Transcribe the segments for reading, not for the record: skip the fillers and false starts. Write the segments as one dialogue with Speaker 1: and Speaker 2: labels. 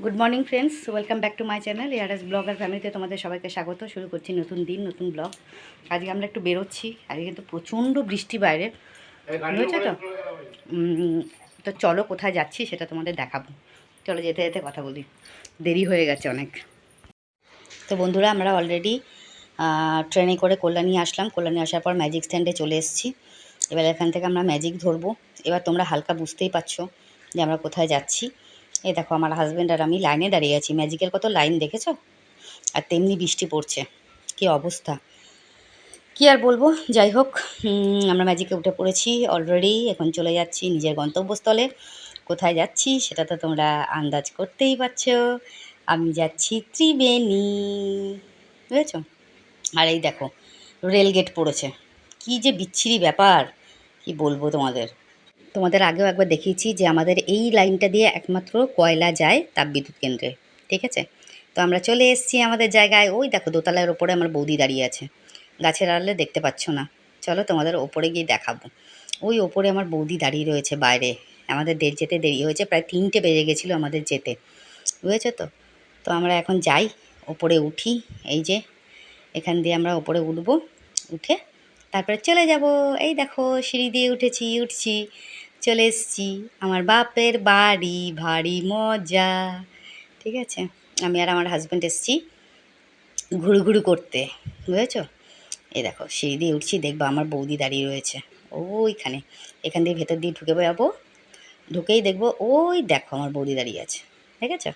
Speaker 1: Good morning friends, welcome back to my channel ARS blogger ফ্যামিলিতে তোমাদের সবাইকে স্বাগত। শুরু করছি নতুন দিন, নতুন ব্লগ। আজকে আমরা একটু বেরোচ্ছি। আজকে কিন্তু প্রচণ্ড বৃষ্টি বাইরে, বুঝেছো তো। তো চলো কোথায় যাচ্ছি সেটা তোমাদের দেখাবো। চলো যেতে যেতে কথা বলি, দেরি হয়ে গেছে অনেক। তো বন্ধুরা, আমরা অলরেডি ট্রেনে করে কল্যাণী আসলাম। কল্যাণী আসার পর ম্যাজিক স্ট্যান্ডে চলে এসেছি। এবার এখান থেকে আমরা ম্যাজিক ধরবো। এবার তোমরা হালকা বুঝতেই পারছো যে আমরা কোথায় যাচ্ছি। এই দেখো, আমার হাজব্যান্ড আর আমি লাইনে দাঁড়িয়ে আছি। ম্যাজিকের কত লাইন দেখেছো? আর তেমনি বৃষ্টি পড়ছে, কী অবস্থা, কী আর বলবো। যাই হোক, আমরা ম্যাজিকে উঠে পড়েছি অলরেডি। এখন চলে যাচ্ছি নিজের গন্তব্যস্থলে। কোথায় যাচ্ছি সেটা তো তোমরা আন্দাজ করতেই পারছো। আমি যাচ্ছি ত্রিবেণী, বুঝেছো। আর এই দেখো, রেলগেট পড়েছে। কী যে বিচ্ছিরি ব্যাপার, কি বলবো তোমাদের। তোমাদের আগেও একবার দেখিয়েছি যে আমাদের এই লাইনটা দিয়ে একমাত্র কয়লা যায় তাপবিদ্যুৎ কেন্দ্রে, ঠিক আছে। তো আমরা চলে এসেছি আমাদের জায়গায়। ওই দেখো, দোতলার ওপরে আমার বৌদি দাঁড়িয়ে আছে। গাছের আড়ালে দেখতে পাচ্ছ না, চলো তোমাদের ওপরে গিয়ে দেখাবো। ওই ওপরে আমার বৌদি দাঁড়িয়ে রয়েছে বাইরে। আমাদের যেতে দেরি হয়েছে, প্রায় 3টে বেজে গেছিলো আমাদের যেতে, বুঝেছো তো। তো আমরা এখন যাই, ওপরে উঠি। এই যে এখান দিয়ে আমরা ওপরে উঠবো, উঠে তারপরে চলে যাব। এই দেখো, সিঁড়ি দিয়ে উঠছি, চলে এসেছি আমার বাপের বাড়ি, ভারী মজা, ঠিক আছে। আমি আর আমার হাজব্যান্ড এসেছি ঘুরু ঘুরু করতে, বুঝেছো। এই দেখো, সিঁড়ি দিয়ে উঠছি, দেখবো আমার বৌদি দাঁড়িয়ে রয়েছে ওইখানে। এখান দিয়ে ভেতর দিয়ে ঢুকে যাবো, ঢুকেই দেখবো ওই দেখো আমার বৌদি দাঁড়িয়ে আছে, ঠিক আছে।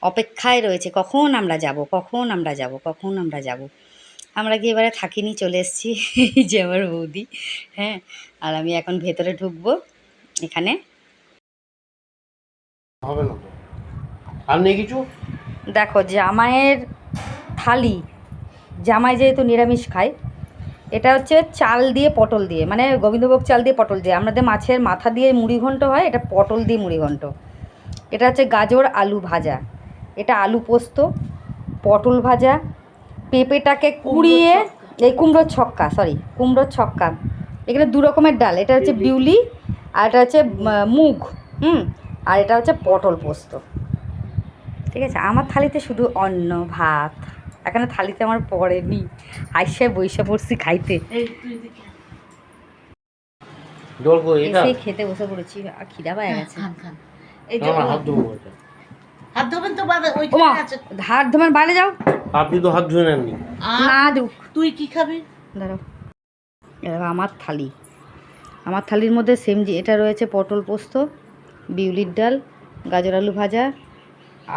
Speaker 1: অপেক্ষায় রয়েছে কখন আমরা যাব, কখন আমরা যাব, কখন আমরা যাব। আমরা গিয়ে এবারে থাকিনি, চলে এসেছি। এই যে আমার বৌদি, হ্যাঁ। আর আমি এখন ভেতরে ঢুকবো এখানে।
Speaker 2: হবে না তো, আর নেই কিছু।
Speaker 1: দেখো, জামাইয়ের থালি। জামাই যেহেতু নিরামিষ খায়, এটা হচ্ছে চাল দিয়ে পটল দিয়ে, মানে গোবিন্দভোগ চাল দিয়ে পটল দিয়ে। আমাদের মাছের মাথা দিয়ে মুড়ি ঘন্ট হয়, এটা পটল দিয়ে মুড়ি ঘন্ট। এটা হচ্ছে গাজর আলু ভাজা, এটা আলু পোস্ত, পটল ভাজা, পেঁপেটাকে কুড়িয়ে, এই কুমড়োর ছক্কা, সরি কুমড়োর ছক্কা। এখানে 2 রকমের ডাল, এটা হচ্ছে বিউলি আর এটা হচ্ছে মুগ, আর এটা হচ্ছে পটল পোস্ত, ঠিক আছে। আমার থালিতে শুধু অন্ন ভাত, এখানে থালিতে আমার পড়েনি, আইসায় বইসা পড়ছি খাইতে। এসে খেতে বসে পড়েছি, আর খিদা পায় গেছে।
Speaker 2: হাত ধোবেন তো,
Speaker 1: হাত ধোবেন, বাইরে যাও।
Speaker 2: আপনি তো হাত ধুয়ে নেননি।
Speaker 1: না দুঃখ,
Speaker 3: তুই কি খাবি?
Speaker 1: দাঁড়াও। আমার থালি, আমার থালির মধ্যে সেম যে এটা রয়েছে পটল পোস্ত, বিউলির ডাল, গাজর আলু ভাজা,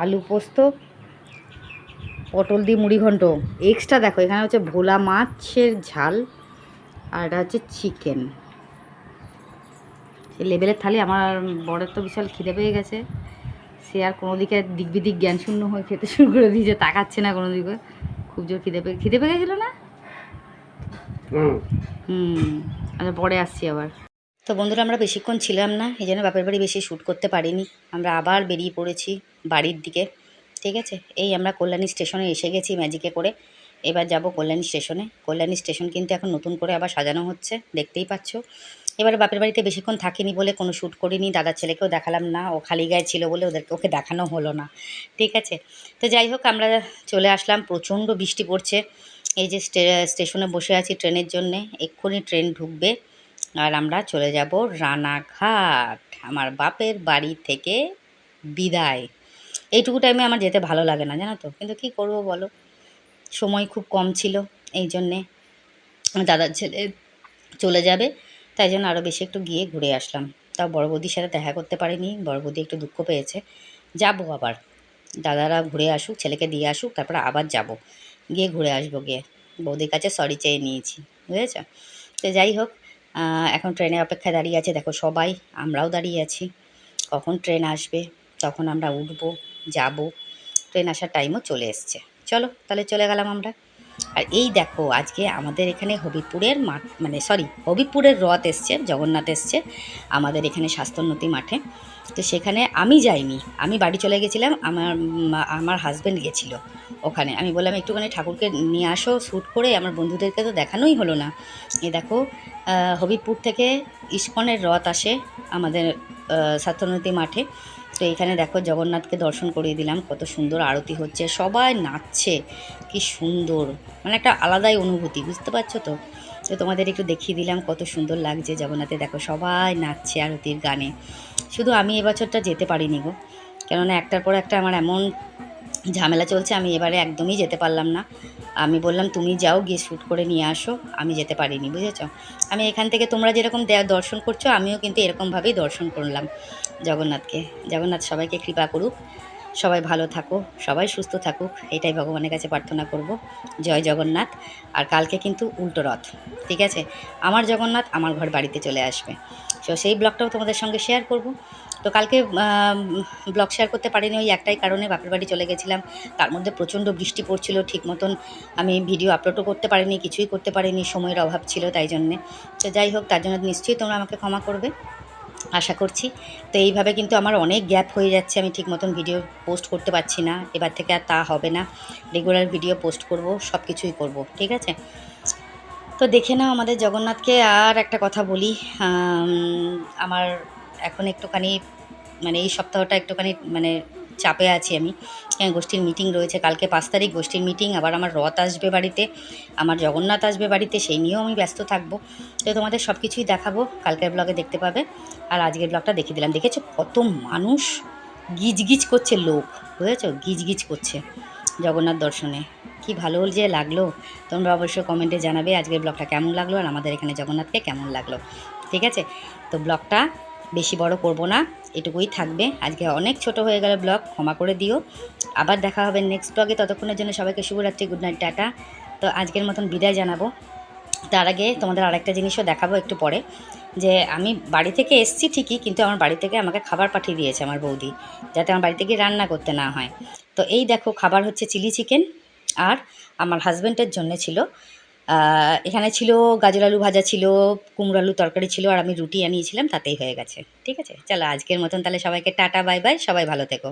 Speaker 1: আলু পোস্ত, পটল দিয়ে মুড়ি ঘন্ট। এক্সট্রা দেখো, এখানে হচ্ছে ভোলা মাছের ঝাল, আর এটা হচ্ছে চিকেন। এই লেভেলের থালি। আমার বড়ের তো বিশাল খিদে পেয়ে গেছে, সে আর কোনো দিকে দিক বিদিক জ্ঞান শূন্য হয়ে খেতে শুরু করে দিয়েছে, তাকাচ্ছে না কোনো দিকে। খুব জোর খিদে পেয়ে গেছিলো না। আচ্ছা, পরে আসছি আবার। তো বন্ধুরা, আমরা বেশিক্ষণ ছিলাম না, এই জন্য বাপের বাড়ি বেশি শ্যুট করতে পারিনি। আমরা আবার বেরিয়ে পড়েছি বাড়ির দিকে, ঠিক আছে। এই আমরা কল্যাণী স্টেশনে এসে গেছি ম্যাজিকে করে। এবার যাব কল্যাণী স্টেশনে। কল্যাণী স্টেশন কিন্তু এখন নতুন করে আবার সাজানো হচ্ছে, দেখতেই পাচ্ছ। এবারে বাপের বাড়িতে বেশিক্ষণ থাকিনি বলে কোনো শ্যুট করিনি, দাদার ছেলেকেও দেখালাম না, ও খালি গায়ে ছিল বলে ওকে দেখানো হলো না, ঠিক আছে। তো যাই হোক, আমরা চলে আসলাম। প্রচণ্ড বৃষ্টি পড়ছে। এই যে স্টেশনে বসে আছি ট্রেনের জন্যে, এক্ষুনি ট্রেন ঢুকবে আর আমরা চলে যাব রানাঘাট, আমার বাপের বাড়ি থেকে বিদায়। এইটুকু টাইমে আমার যেতে ভালো লাগে না, জানো তো, কিন্তু কী করবো বলো, সময় খুব কম ছিল। এই জন্যে দাদার ছেলে চলে যাবে, তাই জন্য আরও বেশি একটু গিয়ে ঘুরে আসলাম। তাও বড় বৌদির সাথে দেখা করতে পারিনি, বড় বৌদি একটু দুঃখ পেয়েছে। যাবো আবার, দাদারা ঘুরে আসুক, ছেলেকে দিয়ে আসুক, তারপরে আবার যাব, গিয়ে ঘুরে আসবো। গিয়ে বৌদির কাছে সরি চেয়ে নিয়েছি, বুঝেছ। তো যাই হোক, এখন ট্রেনের অপেক্ষায় দাঁড়িয়ে আছে, দেখো সবাই, আমরাও দাঁড়িয়ে আছি। কখন ট্রেন আসবে তখন আমরা উঠবো, যাব। ট্রেন আসার টাইমও চলে এসছে। চলো তাহলে চলে গেলাম আমরা। আর এই দেখো, আজকে আমাদের এখানে হবিবপুরের মাঠ, মানে সরি হবিবপুরের রথ এসছে, জগন্নাথ এসছে আমাদের এখানে স্বাস্থ্যোন্নতি মাঠে। তো সেখানে আমি যাইনি, আমি বাড়ি চলে গেছিলাম, আমার হাজব্যান্ড গেছিলো ওখানে। আমি বললাম একটুখানি ঠাকুরকে নিয়ে আসো শ্যুট করে, আমার বন্ধুদেরকে তো দেখানোই হলো না। এই দেখো, হবিবপুর থেকে ইস্কনের রথ আসে আমাদের স্বাস্থ্যোন্নতি মাঠে। তো এখানে দেখো জগন্নাথকে দর্শন করিয়ে দিলাম, কত সুন্দর আরতি হচ্ছে, সবাই নাচছে, কি সুন্দর, মানে একটা আলাদাই অনুভূতি, বুঝতে পারছো তো। তো তোমাদের একটু দেখিয়ে দিলাম কত সুন্দর লাগছে জগন্নাথে, দেখো সবাই নাচছে আরতির গানে। শুধু আমি এবছরটা যেতে পারিনি গো, কেননা একটার পর একটা আমার এমন ঝামেলা চলছে, আমি এবারে একদমই যেতে পারলাম না। আমি বললাম তুমি যাও, গিয়ে শ্যুট করে নিয়ে আসো, আমি যেতে পারিনি, বুঝেছো। আমি এখান থেকে তোমরা যেরকম দর্শন করছো, আমিও কিন্তু এরকমভাবেই দর্শন করলাম জগন্নাথকে। জগন্নাথ সবাইকে কৃপা করুক, সবাই ভালো থাকো, সবাই সুস্থ থাকুক, এটাই ভগবানের কাছে প্রার্থনা করব। জয় জগন্নাথ। আর কালকে কিন্তু উল্টো রথ, ঠিক আছে। আমার জগন্নাথ আমার ঘর বাড়িতে চলে আসবে, তো সেই ব্লগটাও তোমাদের সঙ্গে শেয়ার করব। তো কালকে ব্লগ শেয়ার করতে পারিনি ওই একটাই কারণে, বাপের বাড়ি চলে গেছিলাম, তার মধ্যে প্রচণ্ড বৃষ্টি পড়ছিল, ঠিক মতন আমি ভিডিও আপলোডও করতে পারিনি, কিছুই করতে পারিনি, সময়ের অভাব ছিল তাই জন্যে। তো যাই হোক, তার জন্য নিশ্চয়ই তোমরা আমাকে ক্ষমা করবে, আশা করছি। তো এইভাবে কিন্তু আমার অনেক গ্যাপ হয়ে যাচ্ছে, আমি ঠিক মতন ভিডিও পোস্ট করতে পারছি না, এবার থেকে আর তা হবে না, রেগুলার ভিডিও পোস্ট করব, সব কিছুই করব, ঠিক আছে। তো দেখে নাও আমাদের জগন্নাথকে। আর একটা কথা বলি, আমার এখন একটুখানি মানে এই সপ্তাহটা একটুখানি মানে চাপে আছি আমি, গোষ্ঠীর মিটিং রয়েছে, কালকে 5 তারিখ গোষ্ঠীর মিটিং, আবার আমার রথ আসবে বাড়িতে, আমার জগন্নাথ আসবে বাড়িতে, সেই নিয়েও আমি ব্যস্ত থাকবো। তো তোমাদের সব কিছুই দেখাবো, কালকের ব্লগে দেখতে পাবে। আর আজকের ব্লগটা দেখিয়ে দিলাম, দেখেছো কত মানুষ গিজগিজ করছে, লোক, বুঝেছো, গিজগিজ করছে জগন্নাথ দর্শনে, কি ভালো যে লাগলো। তোমরা অবশ্যই কমেন্টে জানাবে আজকের ব্লগটা কেমন লাগলো, আর আমাদের এখানে জগন্নাথকে কেমন লাগলো, ঠিক আছে। তো ব্লগটা বেশি বড় করব না, এটুকুই থাকবে, আজকে অনেক ছোট হয়ে গেল ব্লগ, ক্ষমা করে দিও। আবার দেখা হবে নেক্সট ব্লগে, ততক্ষণের জন্য সবাইকে শুভরাত্রি, গুড নাইট, টাটা। তো আজকের মতন বিদায় জানাবো। তার আগে তোমাদের আরেকটা জিনিসও দেখাবো একটু পরে, যে আমি বাড়ি থেকে এসছি ঠিকই, কিন্তু আমার বাড়ি থেকে আমাকে খাবার পাঠিয়ে দিয়েছে আমার বৌদি, যাতে আমার বাড়িতে গিয়ে রান্না করতে না হয়। তো এই দেখো, খাবার হচ্ছে চিলি চিকেন, আর আমার হাজব্যান্ডের জন্য ছিল এখানে ছিল গাজর আলু ভাজা ছিল, কুমড়ো আলু তরকারি ছিল, আর আমি রুটি আনিয়েছিলাম, তাতেই হয়ে গেছে, ঠিক আছে। চলো আজকের মতন তাহলে সবাইকে টাটা, বাই বাই, সবাই ভালো থেকো।